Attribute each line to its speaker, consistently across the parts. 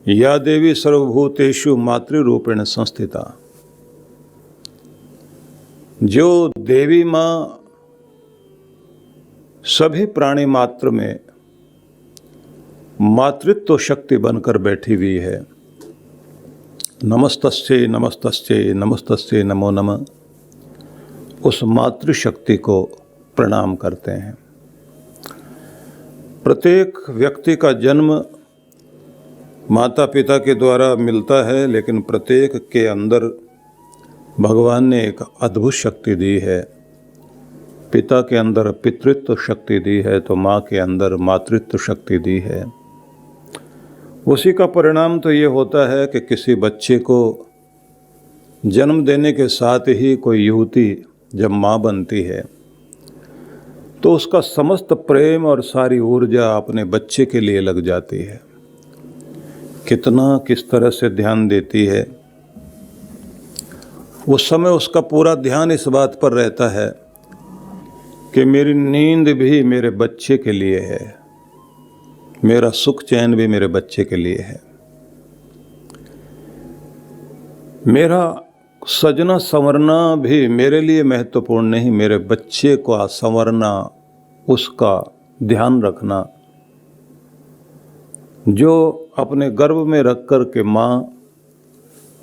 Speaker 1: या देवी सर्वभूतेषु मातृरूपेण संस्थिता। जो देवी माँ सभी प्राणी मात्र में मातृत्व शक्ति बनकर बैठी हुई है। नमस्तस्यै नमस्तस्यै नमस्तस्यै नमो नमः, उस मातृशक्ति को प्रणाम करते हैं। प्रत्येक व्यक्ति का जन्म माता पिता के द्वारा मिलता है, लेकिन प्रत्येक के अंदर भगवान ने एक अद्भुत शक्ति दी है। पिता के अंदर पितृत्व शक्ति दी है तो माँ के अंदर मातृत्व शक्ति दी है। उसी का परिणाम तो ये होता है कि किसी बच्चे को जन्म देने के साथ ही कोई युवती जब माँ बनती है तो उसका समस्त प्रेम और सारी ऊर्जा अपने बच्चे के लिए लग जाती है। किस तरह से ध्यान देती है। उस समय उसका पूरा ध्यान इस बात पर रहता है कि मेरी नींद भी मेरे बच्चे के लिए है, मेरा सुख चैन भी मेरे बच्चे के लिए है, मेरा सजना संवरना भी मेरे लिए महत्वपूर्ण नहीं, मेरे बच्चे को संवरना, उसका ध्यान रखना। जो अपने गर्भ में रख कर के माँ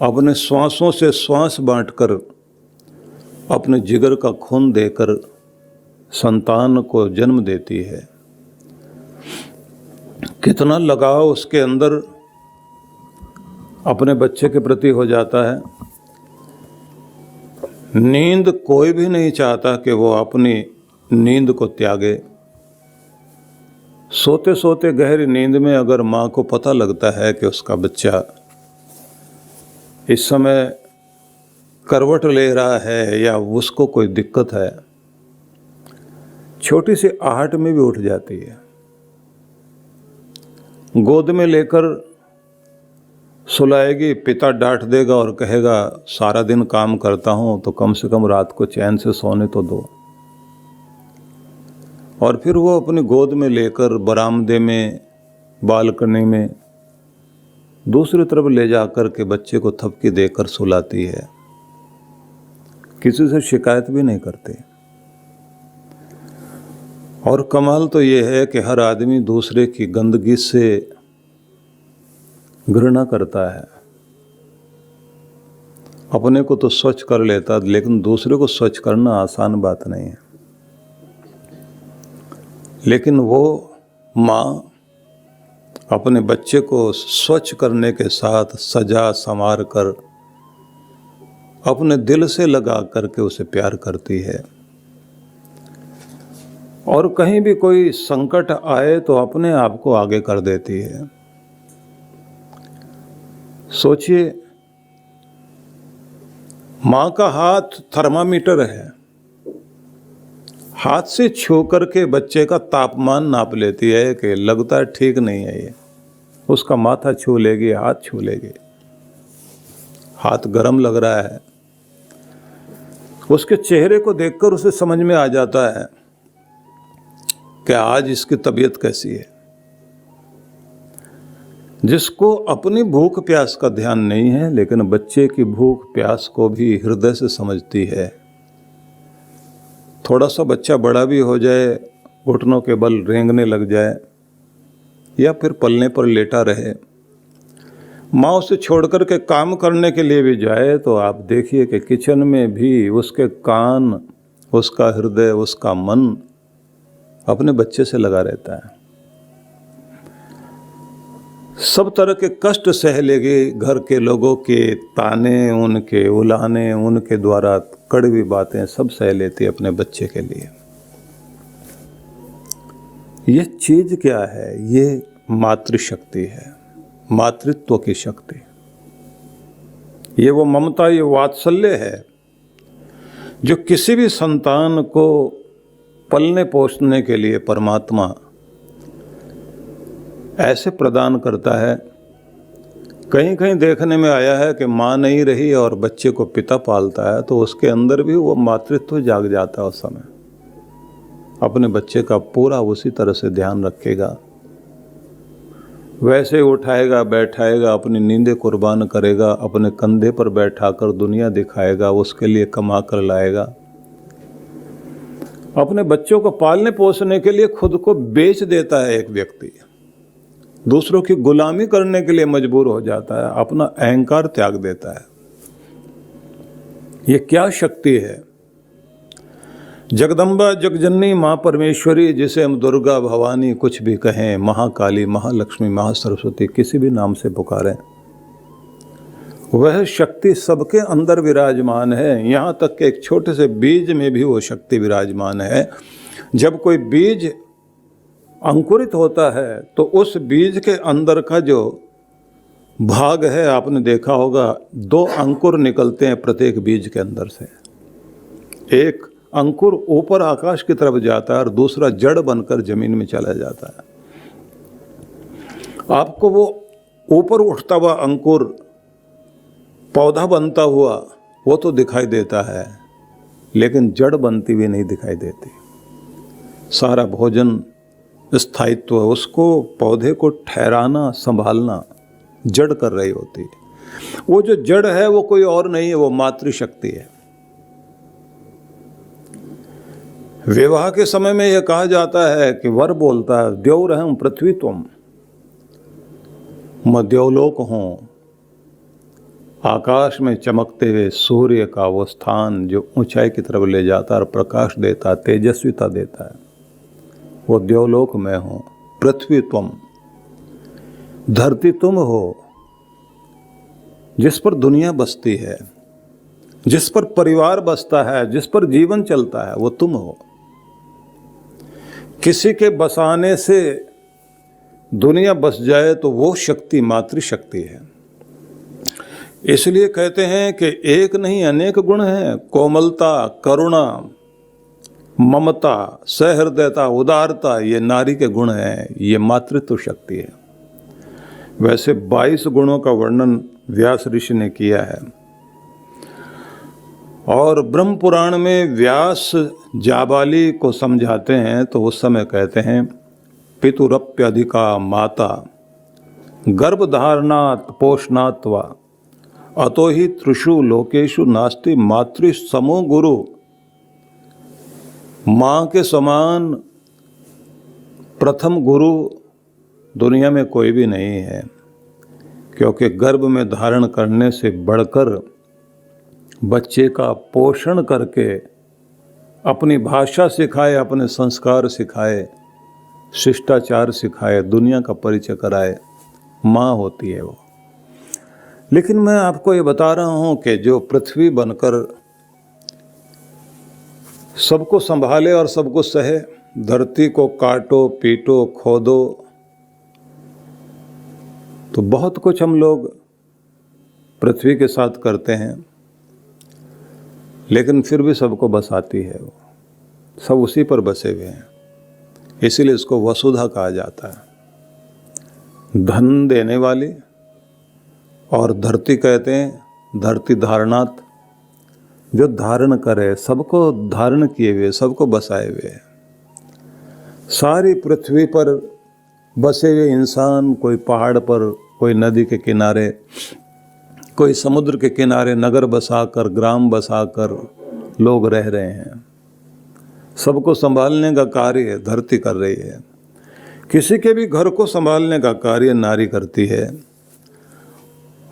Speaker 1: अपने श्वासों से श्वास बांटकर अपने जिगर का खून देकर संतान को जन्म देती है, कितना लगाव उसके अंदर अपने बच्चे के प्रति हो जाता है। नींद कोई भी नहीं चाहता कि वो अपनी नींद को त्यागे। सोते सोते गहरी नींद में अगर माँ को पता लगता है कि उसका बच्चा इस समय करवट ले रहा है या उसको कोई दिक्कत है, छोटी सी आहट में भी उठ जाती है। गोद में लेकर सुलाएगी, पिता डांट देगा और कहेगा सारा दिन काम करता हूँ तो कम से कम रात को चैन से सोने तो दो। और फिर वो अपनी गोद में लेकर बरामदे में, बालकनी में दूसरी तरफ ले जाकर के बच्चे को थपकी देकर सुलाती है। किसी से शिकायत भी नहीं करते। और कमाल तो ये है कि हर आदमी दूसरे की गंदगी से घृणा करता है। अपने को तो स्वच्छ कर लेता, लेकिन दूसरे को स्वच्छ करना आसान बात नहीं है। लेकिन वो माँ अपने बच्चे को स्वच्छ करने के साथ सजा संवार कर अपने दिल से लगा करके उसे प्यार करती है। और कहीं भी कोई संकट आए तो अपने आप को आगे कर देती है। सोचिए, माँ का हाथ थर्मामीटर है, हाथ से छू करके बच्चे का तापमान नाप लेती है कि लगता है ठीक नहीं है ये। उसका माथा छू लेगी, हाथ छू लेगी, हाथ गर्म लग रहा है। उसके चेहरे को देखकर उसे समझ में आ जाता है कि आज इसकी तबीयत कैसी है। जिसको अपनी भूख प्यास का ध्यान नहीं है, लेकिन बच्चे की भूख प्यास को भी हृदय से समझती है। थोड़ा सा बच्चा बड़ा भी हो जाए, घुटनों के बल रेंगने लग जाए या फिर पलने पर लेटा रहे, माँ उसे छोड़कर के काम करने के लिए भी जाए तो आप देखिए कि किचन में भी उसके कान, उसका हृदय, उसका मन अपने बच्चे से लगा रहता है। सब तरह के कष्ट सह लेगी, घर के लोगों के ताने, उनके उलाने, उनके द्वारा कड़वी बातें सब सह लेती है अपने बच्चे के लिए। ये चीज क्या है? ये मातृशक्ति है, मातृत्व की शक्ति। ये वो ममता, ये वात्सल्य है जो किसी भी संतान को पलने पोषने के लिए परमात्मा ऐसे प्रदान करता है। कहीं कहीं देखने में आया है कि माँ नहीं रही और बच्चे को पिता पालता है तो उसके अंदर भी वो मातृत्व जाग जाता है। उस समय अपने बच्चे का पूरा उसी तरह से ध्यान रखेगा वैसे उठाएगा बैठाएगा, अपनी नींदें कुर्बान करेगा, अपने कंधे पर बैठाकर दुनिया दिखाएगा, उसके लिए कमा कर लाएगा। अपने बच्चों को पालने पोसने के लिए खुद को बेच देता है एक व्यक्ति, दूसरों की गुलामी करने के लिए मजबूर हो जाता है, अपना अहंकार त्याग देता है। ये क्या शक्ति है? जगदम्बा जगजननी माँ परमेश्वरी, जिसे हम दुर्गा भवानी कुछ भी कहें, महाकाली, महालक्ष्मी, महासरस्वती, किसी भी नाम से पुकारें, वह शक्ति सबके अंदर विराजमान है। यहाँ तक कि एक छोटे से बीज में भी वो शक्ति विराजमान है। जब कोई बीज अंकुरित होता है तो उस बीज के अंदर का जो भाग है, आपने देखा होगा, 2 अंकुर निकलते हैं प्रत्येक बीज के अंदर से। एक अंकुर ऊपर आकाश की तरफ जाता है और दूसरा जड़ बनकर जमीन में चला जाता है। आपको वो ऊपर उठता हुआ अंकुर पौधा बनता हुआ वो तो दिखाई देता है, लेकिन जड़ बनती हुई नहीं दिखाई देती। सारा भोजन, स्थायित्व, उसको पौधे को ठहराना, संभालना जड़ कर रही होती है। वो जो जड़ है वो कोई और नहीं है, वो मातृशक्ति है। विवाह के समय में यह कहा जाता है कि वर बोलता है, द्यौरहं पृथ्वी त्वं, मैं द्यौलोक हूँ। आकाश में चमकते हुए सूर्य का वो स्थान जो ऊंचाई की तरफ ले जाता है और प्रकाश देता, तेजस्विता देता है, वो द्यौलोक में हूँ। पृथ्वी त्वं, धरती तुम हो, जिस पर दुनिया बसती है, जिस पर परिवार बसता है, जिस पर जीवन चलता है, वो तुम हो। किसी के बसाने से दुनिया बस जाए तो वो शक्ति मातृशक्ति है। इसलिए कहते हैं कि एक नहीं अनेक गुण हैं। कोमलता, करुणा, ममता, सहृदयता, उदारता, ये नारी के गुण हैं, ये मातृत्व शक्ति है। वैसे 22 गुणों का वर्णन व्यास ऋषि ने किया है और ब्रह्म पुराण में व्यास जाबाली को समझाते हैं तो उस समय कहते हैं, पितुरप्यधिका माता गर्भधारणात् पोषणात् वा अतो ही त्रिषु लोकेषु नास्ति मातृ समो गुरु। माँ के समान प्रथम गुरु दुनिया में कोई भी नहीं है, क्योंकि गर्भ में धारण करने से बढ़कर बच्चे का पोषण करके अपनी भाषा सिखाए, अपने संस्कार सिखाए, शिष्टाचार सिखाए, दुनिया का परिचय कराए, माँ होती है वो। लेकिन मैं आपको ये बता रहा हूँ कि जो पृथ्वी बनकर सबको संभाले और सबको सहे, धरती को काटो, पीटो, खोदो, तो बहुत कुछ हम लोग पृथ्वी के साथ करते हैं, लेकिन फिर भी सबको बसाती है वो, सब उसी पर बसे हुए हैं। इसीलिए इसको वसुधा कहा जाता है, धन देने वाली। और धरती कहते हैं, धरती धारणात्, जो धारण करे, सबको धारण किए हुए, सबको बसाए हुए। सारी पृथ्वी पर बसे हुए इंसान, कोई पहाड़ पर, कोई नदी के किनारे, कोई समुद्र के किनारे नगर बसाकर, ग्राम बसाकर लोग रह रहे हैं। सबको संभालने का कार्य धरती कर रही है। किसी के भी घर को संभालने का कार्य नारी करती है।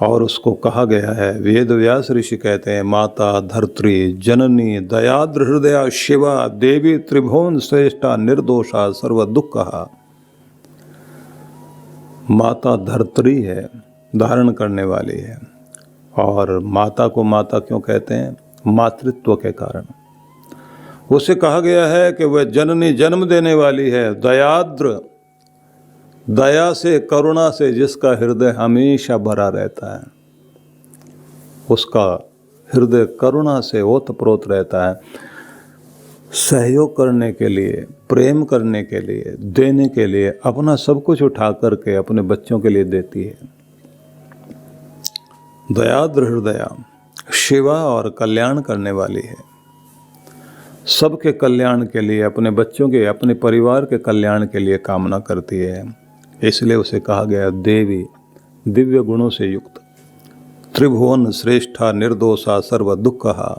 Speaker 1: और उसको कहा गया है, वेद व्यास ऋषि कहते हैं, माता धर्त्री जननी दयाद्र हृदया शिवा देवी त्रिभुवन श्रेष्ठा निर्दोषा सर्व दुःखहा। माता धर्त्री है, धारण करने वाली है। और माता को माता क्यों कहते हैं? मातृत्व के कारण। उसे कहा गया है कि वह जननी, जन्म देने वाली है, दयाद्र, दया से, करुणा से जिसका हृदय हमेशा भरा रहता है, उसका हृदय करुणा से ओतप्रोत रहता है। सहयोग करने के लिए, प्रेम करने के लिए, देने के लिए, अपना सब कुछ उठा करके अपने बच्चों के लिए देती है। दयाद्र हृदया शिवा, और कल्याण करने वाली है। सबके कल्याण के लिए, अपने बच्चों के, अपने परिवार के कल्याण के लिए कामना करती है। इसलिए उसे कहा गया देवी, दिव्य गुणों से युक्त, त्रिभुवन श्रेष्ठा निर्दोषा सर्व दुखहा।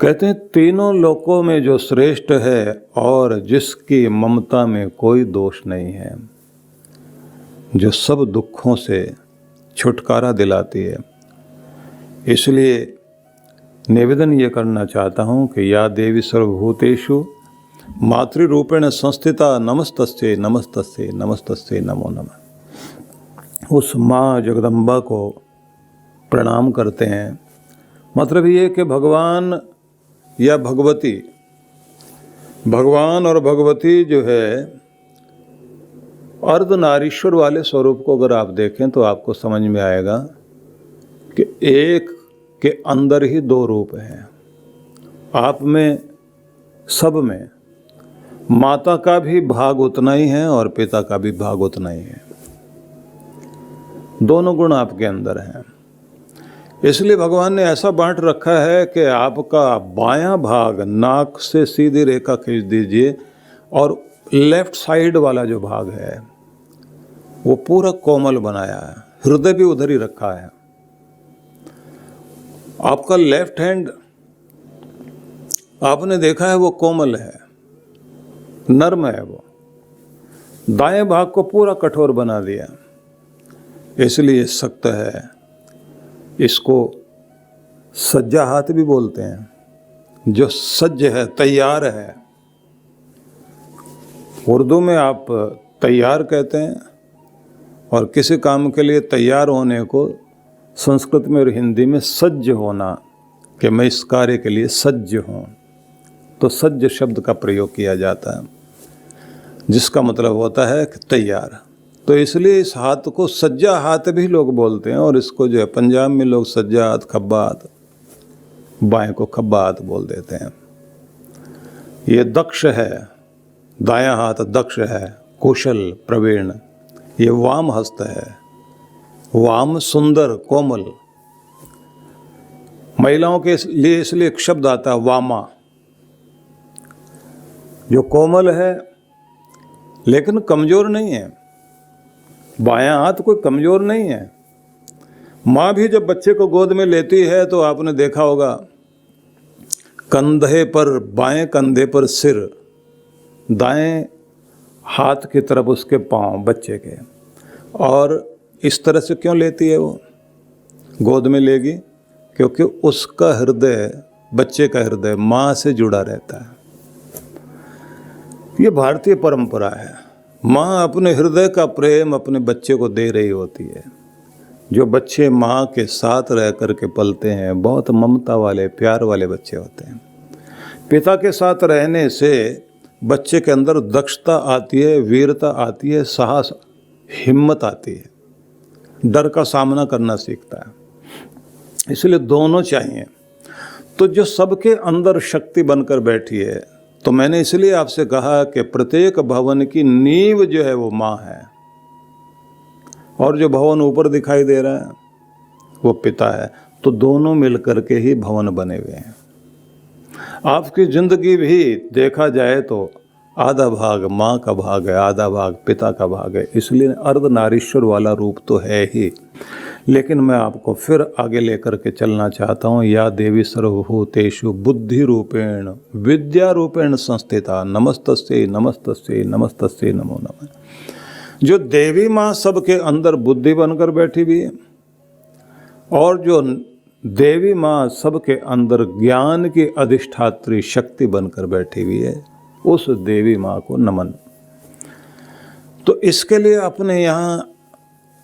Speaker 1: कहते हैं तीनों लोकों में जो श्रेष्ठ है और जिसकी ममता में कोई दोष नहीं है, जो सब दुखों से छुटकारा दिलाती है। इसलिए निवेदन ये करना चाहता हूँ कि या देवी सर्वभूतेषु मातृरूपेण संस्थिता नमस्तस्यै नमस्तस्यै नमस्तस्यै नमो नमः। उस माँ जगदम्बा को प्रणाम करते हैं। मतलब ये कि भगवान या भगवती, भगवान और भगवती जो है अर्धनारीश्वर वाले स्वरूप को अगर आप देखें तो आपको समझ में आएगा कि एक के अंदर ही दो रूप हैं। आप में, सब में माता का भी भाग उतना ही है और पिता का भी भाग उतना ही है। दोनों गुण आपके अंदर हैं। इसलिए भगवान ने ऐसा बांट रखा है कि आपका बायां भाग, नाक से सीधी रेखा खींच दीजिए और लेफ्ट साइड वाला जो भाग है वो पूरा कोमल बनाया है। हृदय भी उधर ही रखा है। आपका लेफ्ट हैंड आपने देखा है वो कोमल है, नर्म है। वो दाएं भाग को पूरा कठोर बना दिया, इसलिए सख्त है। इसको सज्जा हाथ भी बोलते हैं, जो सज्ज है, तैयार है। उर्दू में आप तैयार कहते हैं और किसी काम के लिए तैयार होने को संस्कृत में और हिंदी में सज्ज होना, कि मैं इस कार्य के लिए सज्ज हूँ, तो सज्ज शब्द का प्रयोग किया जाता है, जिसका मतलब होता है कि तैयार। तो इसलिए इस हाथ को सज्जा हाथ भी लोग बोलते हैं, और इसको जो है पंजाब में लोग सज्जा हाथ, खब्बा हाथ, बाएं को खब्बा हाथ बोल देते हैं। ये दक्ष है, दायां हाथ दक्ष है, कुशल, प्रवीण। ये वाम हस्त है, वाम सुंदर, कोमल। महिलाओं के लिए इसलिए एक शब्द आता है वामा, जो कोमल है लेकिन कमजोर नहीं है। बायां हाथ कोई कमजोर नहीं है। माँ भी जब बच्चे को गोद में लेती है तो आपने देखा होगा, कंधे पर, बाएं कंधे पर सिर, दाएं हाथ की तरफ उसके पांव बच्चे के। और इस तरह से क्यों लेती है वो? गोद में लेगी क्योंकि उसका हृदय, बच्चे का हृदय माँ से जुड़ा रहता है। ये भारतीय परंपरा है। माँ अपने हृदय का प्रेम अपने बच्चे को दे रही होती है। जो बच्चे माँ के साथ रह कर के पलते हैं, बहुत ममता वाले, प्यार वाले बच्चे होते हैं। पिता के साथ रहने से बच्चे के अंदर दक्षता आती है, वीरता आती है, साहस, हिम्मत आती है, डर का सामना करना सीखता है। इसलिए दोनों चाहिए। तो जो सबके अंदर शक्ति बनकर बैठी है, तो मैंने इसलिए आपसे कहा कि प्रत्येक भवन की नींव जो है वो माँ है, और जो भवन ऊपर दिखाई दे रहा है वो पिता है। तो दोनों मिलकर के ही भवन बने हुए हैं। आपकी जिंदगी भी देखा जाए तो आधा भाग माँ का भाग है, आधा भाग पिता का भाग है। इसलिए अर्धनारीश्वर वाला रूप तो है ही। लेकिन मैं आपको फिर आगे लेकर के चलना चाहता हूँ। या देवी सर्वभूतेषु बुद्धि रूपेण विद्या रूपेण संस्थिता नमस्तस्यै नमस्तस्यै नमस्तस्यै नमो नमः। जो देवी माँ सबके अंदर बुद्धि बनकर बैठी हुई है, और जो देवी माँ सबके अंदर ज्ञान की अधिष्ठात्री शक्ति बनकर बैठी हुई है, उस देवी माँ को नमन। तो इसके लिए अपने यहाँ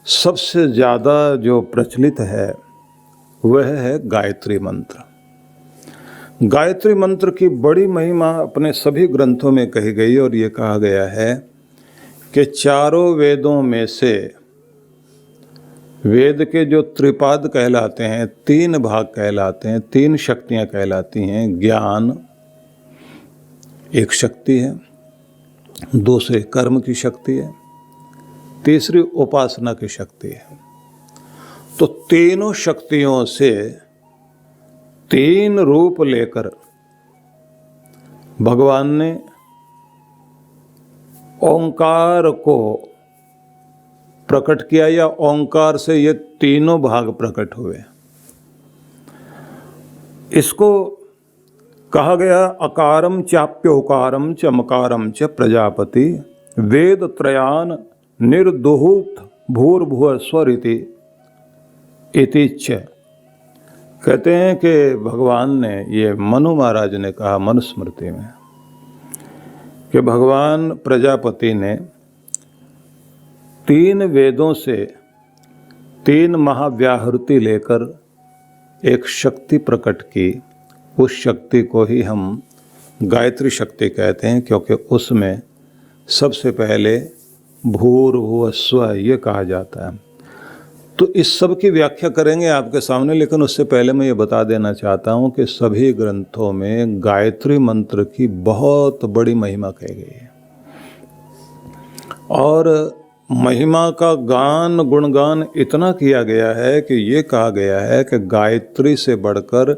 Speaker 1: सबसे ज़्यादा जो प्रचलित है वह है गायत्री मंत्र। गायत्री मंत्र की बड़ी महिमा अपने सभी ग्रंथों में कही गई, और ये कहा गया है कि चारों वेदों में से वेद के जो त्रिपाद कहलाते हैं, तीन भाग कहलाते हैं, तीन शक्तियाँ कहलाती हैं। ज्ञान एक शक्ति है, दूसरे कर्म की शक्ति है, तीसरी उपासना की शक्ति है। तो तीनों शक्तियों से तीन रूप लेकर भगवान ने ओंकार को प्रकट किया या ओंकार से ये तीनों भाग प्रकट हुए। इसको कहा गया अकारम चाप्योकारम च मकारम च प्रजापति वेद त्रयान निर्दुहूत भूर्भुव स्वरिति इति च। कहते हैं कि भगवान ने, ये मनु महाराज ने कहा मनुस्मृति में, कि भगवान प्रजापति ने 3 वेदों से 3 महाव्याहृति लेकर एक शक्ति प्रकट की। उस शक्ति को ही हम गायत्री शक्ति कहते हैं, क्योंकि उसमें सबसे पहले भूर्भुव स्व ये कहा जाता है। तो इस सब की व्याख्या करेंगे आपके सामने, लेकिन उससे पहले मैं ये बता देना चाहता हूँ कि सभी ग्रंथों में गायत्री मंत्र की बहुत बड़ी महिमा कही गई है, और महिमा का गान गुणगान इतना किया गया है कि ये कहा गया है कि गायत्री से बढ़कर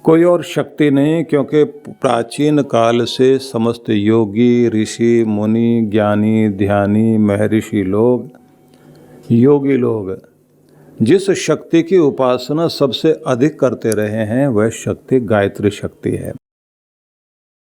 Speaker 1: कोई और शक्ति नहीं, क्योंकि प्राचीन काल से समस्त योगी ऋषि मुनि ज्ञानी ध्यानी महर्षि लोग योगी लोग जिस शक्ति की उपासना सबसे अधिक करते रहे हैं वह शक्ति गायत्री शक्ति है।